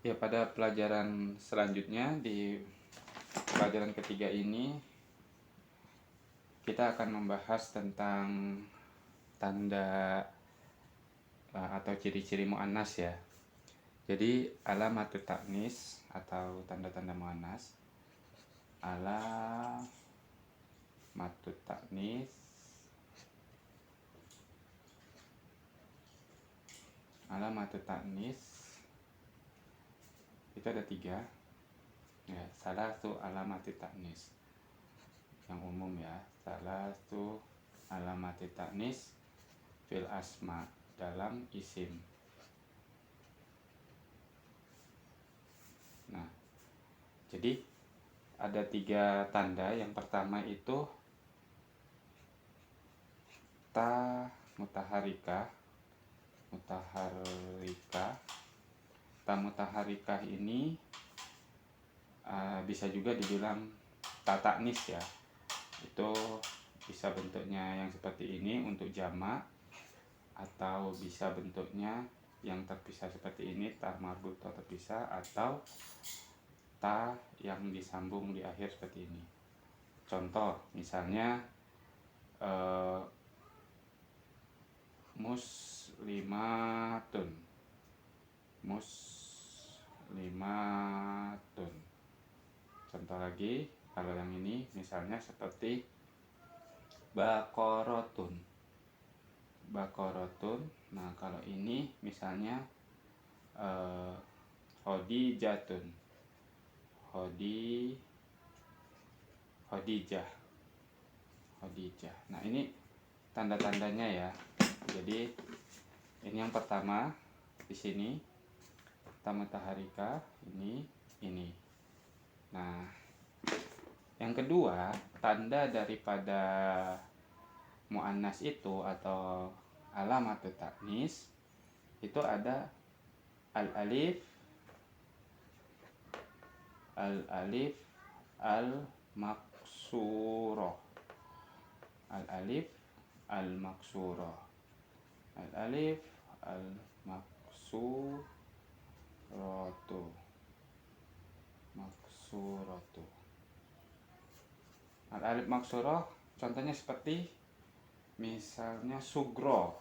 Ya, pada pelajaran selanjutnya di pelajaran ketiga ini kita akan membahas tentang tanda atau ciri-ciri muannas ya. Jadi alamatut ta'nis atau tanda-tanda muannas. Alamatut ta'nis, alamatut ta'nis itu ada 3 ya. Salah satu alamatut ta'nis yang umum ya. Salah satu alamatut ta'nis fil asma, dalam isim. Nah, jadi ada 3 tanda. Yang pertama itu ta mutaharikah. Ta mutaharikah ini bisa juga dibilang ta ta'nis ya. Itu bisa bentuknya yang seperti ini untuk jamak, atau bisa bentuknya yang terpisah seperti ini, ta marbutah terpisah, atau ta yang disambung di akhir seperti ini. Contoh misalnya muslimatun. Contoh lagi, kalau yang ini misalnya seperti baqaratun. Nah, kalau ini misalnya khadijatun. Khadijah. Nah, ini tanda-tandanya ya. Jadi ini yang pertama di sini ta mutaharikah, ini. Nah, yang kedua, tanda daripada muannas itu atau alamatut ta'nis itu ada al-alif al-maksurah. Al-alif al-maksurah. Al-alif al-maksuratu. Al-alif maksurah contohnya seperti misalnya sugro.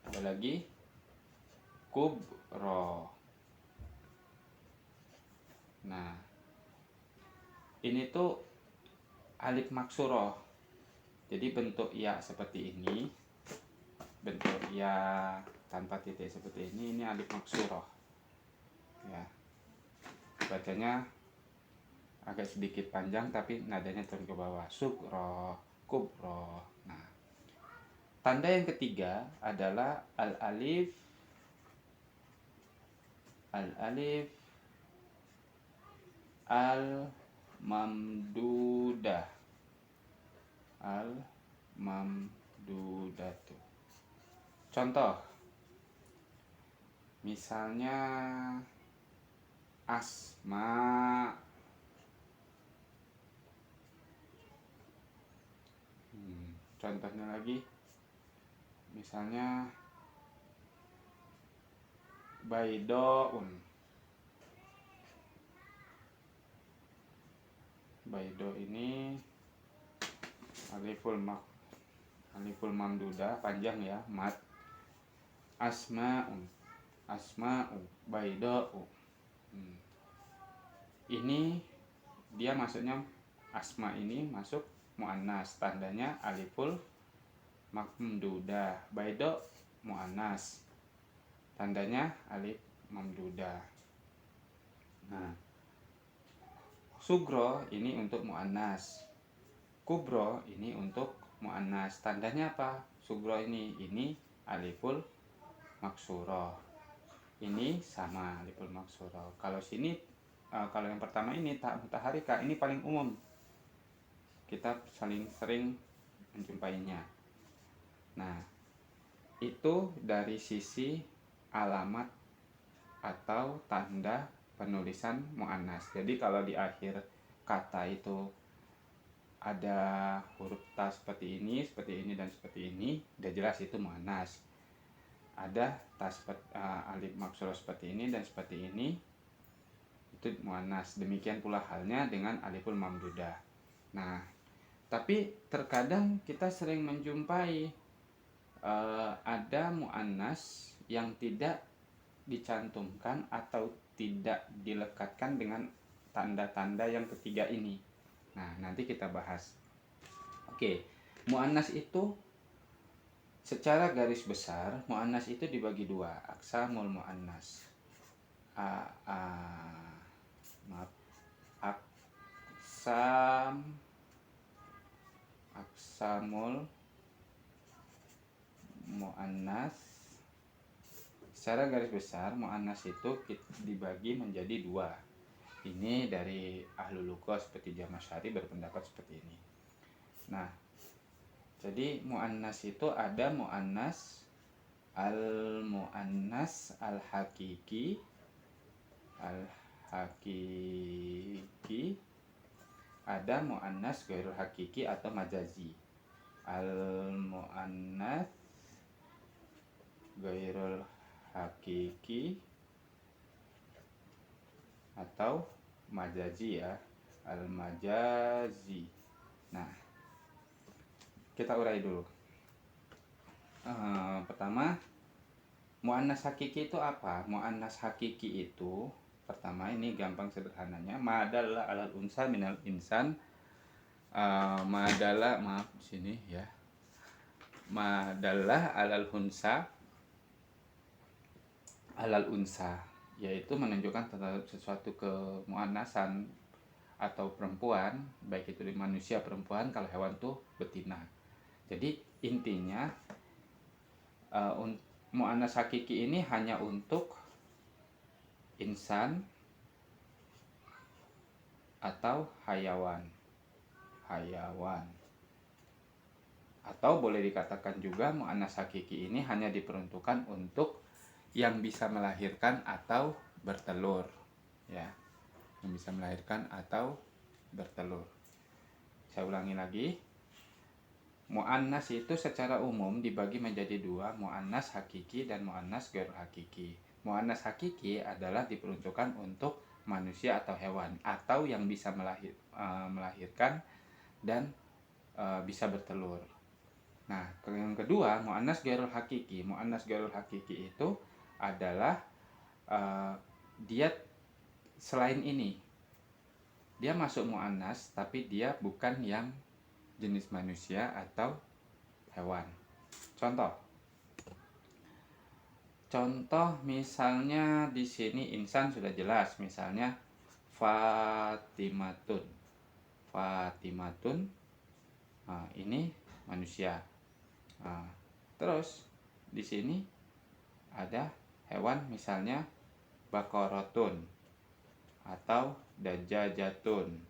Ada lagi kubro. Nah, ini tuh alif maksurah. Jadi bentuk ya seperti ini, bentuk ya tanpa titik seperti ini alif maksurah ya. Bacanya agak sedikit panjang tapi nadanya turun ke bawah. Sugro, kubro. Nah, tanda yang ketiga adalah al-alif al-mamdudah. Al-mamdudatu. Contoh misalnya asma. Contohnya lagi misalnya baidoun. Baido ini aliful mamdudah panjang ya, mat. Asma'u baido'u. Ini dia maksudnya asma ini masuk muannas, tandanya aliful mamdudah. Baido muannas, tandanya alif mamdudah. Nah, sugro ini untuk muannas, kubro ini untuk muannas. Tandanya apa? Sugro ini aliful maksurah. Ini sama aliful maksurah. Kalau sini kalau yang pertama ini ta mutaharikah, ini paling umum. Kita saling sering menjumpainya. Nah, itu dari sisi alamat atau tanda penulisan muannas. Jadi kalau di akhir kata itu ada huruf ta seperti ini dan seperti ini, udah jelas itu muannas. Ada ta alif maksuro seperti ini dan seperti ini, itu muannas. Demikian pula halnya dengan aliful mamdudah. Nah, tapi terkadang kita sering menjumpai ada muannas yang tidak dicantumkan atau tidak dilekatkan dengan tanda-tanda yang ketiga ini. Nah, nanti kita bahas. Oke, muannas itu secara garis besar, muannas itu dibagi dua, aqsamul muannas. Aqsamul muannas. Secara garis besar, muannas itu dibagi menjadi dua. Ini dari ahlul lughah seperti Jamasyari berpendapat seperti ini. Nah, jadi muannas itu ada muannas al-hakiki, ada muannas ghairul hakiki atau majazi. Al-muannas ghairul hakiki atau majazi ya, al-majazi. Nah, kita urai dulu. Pertama, muannas hakiki itu apa? Muannas hakiki itu pertama, ini gampang sederhananya, madalla alal unsa minal insan. Madalla, maaf sini ya, madalla alal unsa, yaitu menunjukkan terhadap sesuatu kemuannasan atau perempuan, baik itu di manusia perempuan, kalau hewan tuh betina. Jadi intinya muannas hakiki ini hanya untuk insan atau hayawan. Atau boleh dikatakan juga muannas hakiki ini hanya diperuntukkan untuk yang bisa melahirkan atau bertelur, ya, yang bisa melahirkan atau bertelur. Saya ulangi lagi, muannas itu secara umum dibagi menjadi dua, muannas hakiki dan muannas ghairul hakiki. Muannas hakiki adalah diperuntukkan untuk manusia atau hewan, atau yang bisa melahirkan dan bisa bertelur. Nah, yang kedua, muannas ghairul hakiki. Muannas ghairul hakiki itu adalah dia selain ini, dia masuk muannas tapi dia bukan yang jenis manusia atau hewan. Contoh misalnya di sini insan sudah jelas, misalnya Fatimatun. Nah, ini manusia. Nah, terus di sini ada hewan, misalnya Baqaratun atau Dajajatun.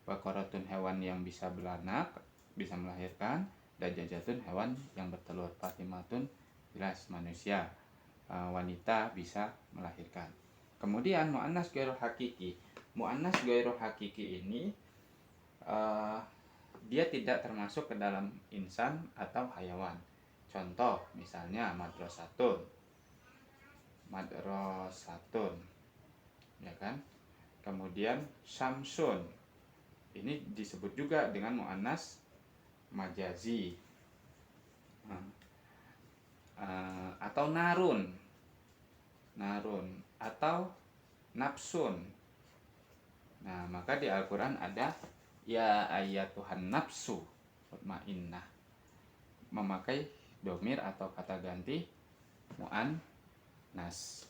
Baqaratun hewan yang bisa beranak, bisa melahirkan. Dajajatun hewan yang bertelur. Fatimatun jelas manusia, wanita bisa melahirkan. Kemudian muannas ghairul hakiki. Muannas ghairul hakiki ini dia tidak termasuk ke dalam insan atau hayawan. Contoh misalnya madrasatun, ya kan? Kemudian syamsun, ini disebut juga dengan muannas majazi. Atau narun atau nafsun. Nah, maka di Al-Quran ada ya ayyatuhan nafsu mutmainnah, memakai domir atau kata ganti muannas.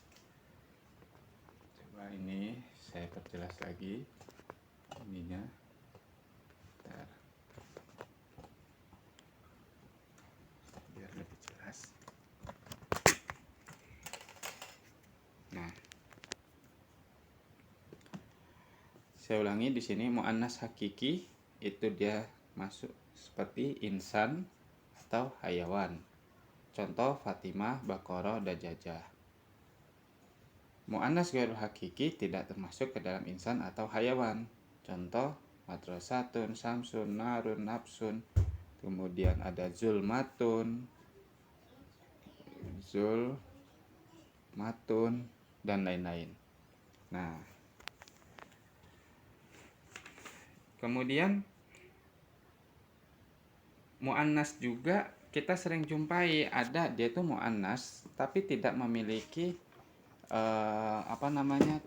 Coba ini saya perjelas lagi ininya. Bentar. Biar lebih jelas. Nah, saya ulangi di sini, muannas hakiki itu dia masuk seperti insan atau hayawan. Contoh Fatimah, Baqarah, Dajajah. Mu'annas ghairul hakiki tidak termasuk ke dalam insan atau hayawan. Contoh, madrasatun, samsun, narun, nafsun. Kemudian ada zulmatun, zulmatun, dan lain-lain. Nah, kemudian mu'annas juga kita sering jumpai, ada dia tuh mu'annas tapi tidak memiliki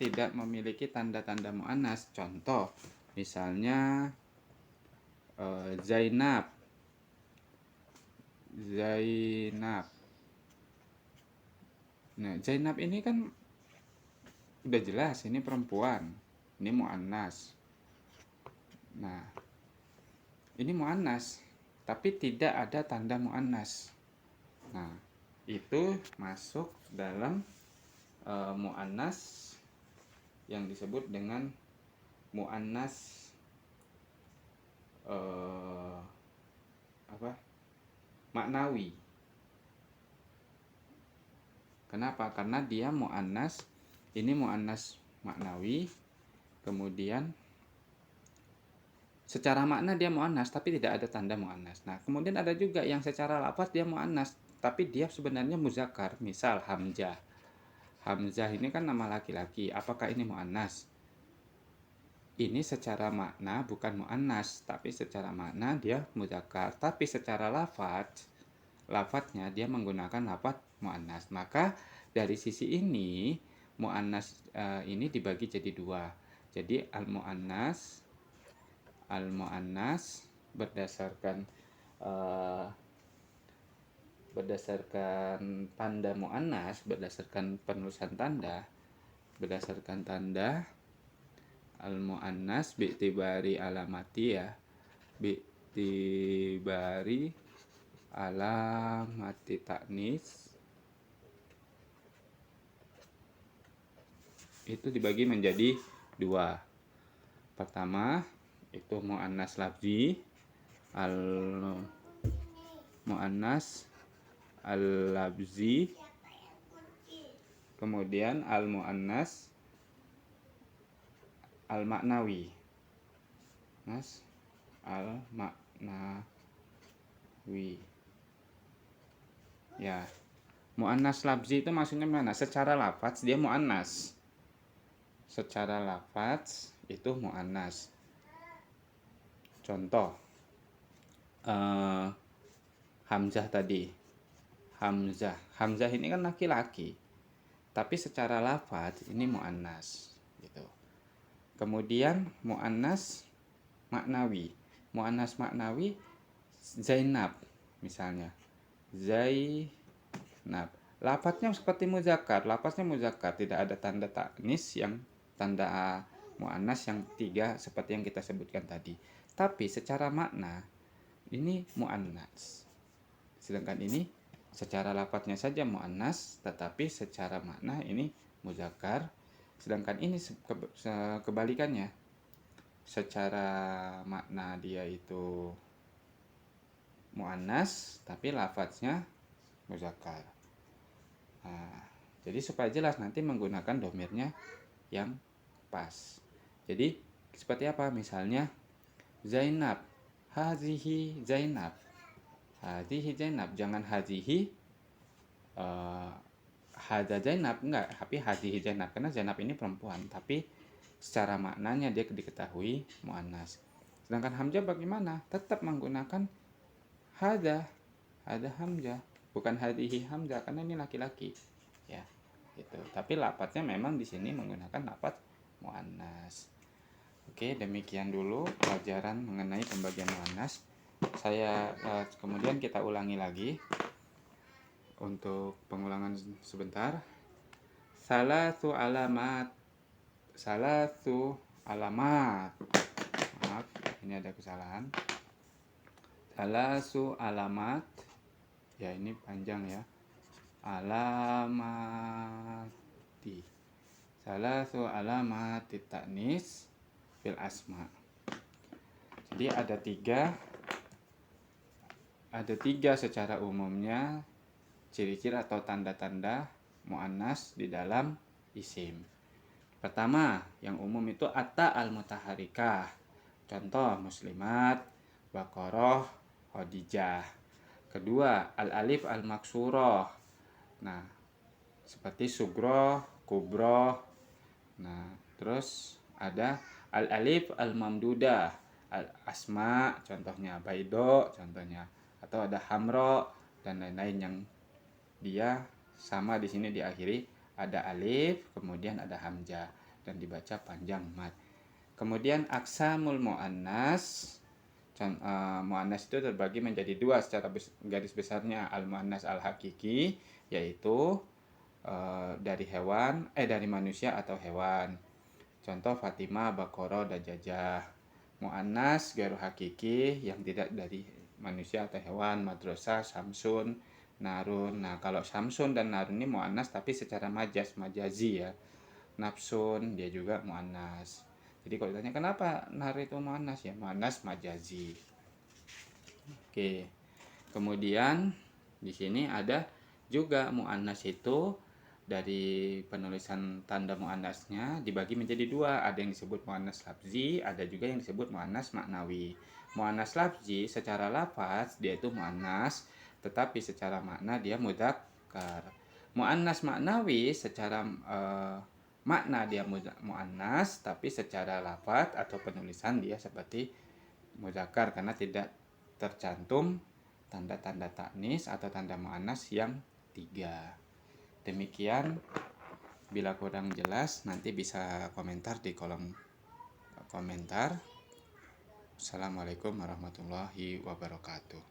tidak memiliki tanda-tanda mu'annas. Contoh, misalnya Zainab. Nah, Zainab ini kan udah jelas ini perempuan, ini mu'annas. Nah, ini mu'annas tapi tidak ada tanda mu'annas. Nah, itu masuk dalam mu'annas yang disebut dengan mu'annas maknawi. Kenapa? Karena dia mu'annas, ini mu'annas maknawi, kemudian secara makna dia mu'annas tapi tidak ada tanda mu'annas. Nah, kemudian ada juga yang secara lafaz dia mu'annas tapi dia sebenarnya muzakkar. Misal Hamzah. Hamzah ini kan nama laki-laki. Apakah ini mu'annas? Ini secara makna bukan mu'annas, tapi secara makna dia muzakkar. Tapi secara lafadznya dia menggunakan lafadz mu'annas. Maka dari sisi ini mu'annas ini dibagi jadi dua. Jadi al-mu'annas berdasarkan tanda mu'annas, berdasarkan penulisan tanda, berdasarkan tanda al-mu'annas bi'tibari alamati ya, bi'tibari alamati ta'nis, itu dibagi menjadi dua. Pertama itu mu'annas lafzi, al-mu'annas al-lafzi, kemudian al-mu'annas al-maknawi. Al-maknawi. Ya. Mu'annas lafzi itu maksudnya mana? Secara lafaz dia mu'annas. Secara lafaz itu mu'annas. Contoh Hamzah tadi. Hamzah ini kan laki-laki. Tapi secara lafaz ini mu'annas gitu. Kemudian mu'annas maknawi. Mu'annas maknawi Zainab misalnya. Zainab. Lafaznya seperti muzakkar, tidak ada tanda ta'nis yang tanda mu'annas yang tiga seperti yang kita sebutkan tadi. Tapi secara makna ini mu'annas. Sedangkan ini secara lafadznya saja mu'annas, tetapi secara makna ini muzakkar. Sedangkan ini kebalikannya. Secara makna dia itu mu'annas, tapi lafadznya muzakkar. Nah, jadi supaya jelas nanti menggunakan domirnya yang pas. Jadi seperti apa? Misalnya Zainab, hazihi Zainab. Hazihi Zainab, jangan hazihi hadza Zainab, enggak, tapi hazihi Zainab karena Zainab ini perempuan, tapi secara maknanya dia diketahui muannas. Sedangkan Hamzah bagaimana? Tetap menggunakan hadza Hamzah, bukan hazihi Hamzah karena ini laki-laki. Ya, gitu. Tapi lafadznya memang di sini menggunakan lafadz muannas. Oke, demikian dulu pelajaran mengenai pembagian muannas. Kemudian kita ulangi lagi untuk pengulangan sebentar. Salatu alamat. Maaf, ini ada kesalahan. Salasu alamat. Ya, ini panjang ya. Alamati. Salasu alamati ta'nis fil asma. Jadi ada tiga secara umumnya ciri-ciri atau tanda-tanda mu'annas di dalam isim. Pertama, yang umum itu atta al-mutaharikah. Contoh muslimat, baqarah, khadijah. Kedua, al-alif al-maksurah. Nah, seperti sugroh, kubroh. Nah, terus ada al-alif al-mamdudah, al-asma, contohnya baido, contohnya. Atau ada hamro dan lain-lain yang dia sama di sini diakhiri ada alif, kemudian ada hamzah dan dibaca panjang mat. Kemudian aksamul muannas. Muannas itu terbagi menjadi dua secara garis besarnya, al muannas al hakiki, yaitu dari dari manusia atau hewan. Contoh Fatimah, Baqarah, dan Dajjajah. Muannas gairu hakiki yang tidak dari manusia atau hewan, madrasah, samsun, narun. Nah, kalau samsun dan narun ini muannas tapi secara majazi ya. Nafsun dia juga muannas. Jadi kalau ditanya kenapa nar itu muannas, ya muannas majazi. Oke. Kemudian di sini ada juga muannas itu dari penulisan tanda muannasnya dibagi menjadi dua. Ada yang disebut muannas lafzi, ada juga yang disebut muannas maknawi. Muannas lafzi secara lafaz dia itu muannas, tetapi secara makna dia mudzakkar. Muannas maknawi secara makna dia muannas, tapi secara lafaz atau penulisan dia seperti mudzakkar karena tidak tercantum tanda-tanda taknis atau tanda muannas yang 3. Demikian, bila kurang jelas nanti bisa komentar di kolom komentar. Assalamualaikum warahmatullahi wabarakatuh.